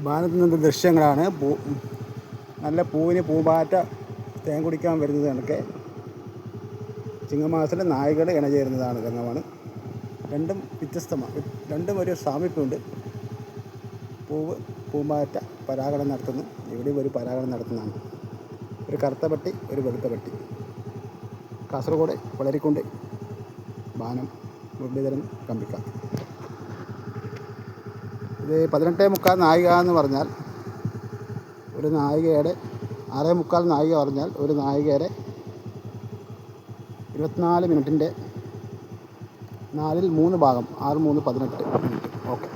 വാനത്ത് നിന്നുള്ള ദൃശ്യങ്ങളാണ്. നല്ല പൂവിന് പൂമ്പാറ്റ തേൻ കുടിക്കാൻ വരുന്നത് കണക്കെ ചിങ്ങമാസത്തിൽ നായകൾ ഇണചേരുന്നതാണ് രംഗമാണ്. രണ്ടും വ്യത്യസ്തമാണ്, രണ്ടും ഒരു സാമീപ്യമുണ്ട്. പൂവ് പൂമ്പാറ്റ പരാഗണം നടത്തുന്നു. ഇവിടെയും ഒരു പരാഗണം നടത്തുന്നതാണ്. ഒരു കറുത്ത പട്ടി, ഒരു വെളുത്ത പട്ടി. കാസർഗോഡ് വളരിക്കുണ്ട് ബാനം മുരളീധരൻ കമ്പിക്ക. ഇത് 18:45 നായിക എന്ന് പറഞ്ഞാൽ ഒരു നായികയുടെ 6:45 നായിക പറഞ്ഞാൽ ഒരു നായികയുടെ 24 മിനിറ്റിൻ്റെ 4/3 ഭാഗം 6 3 18 മിനിറ്റ്. ഓക്കെ.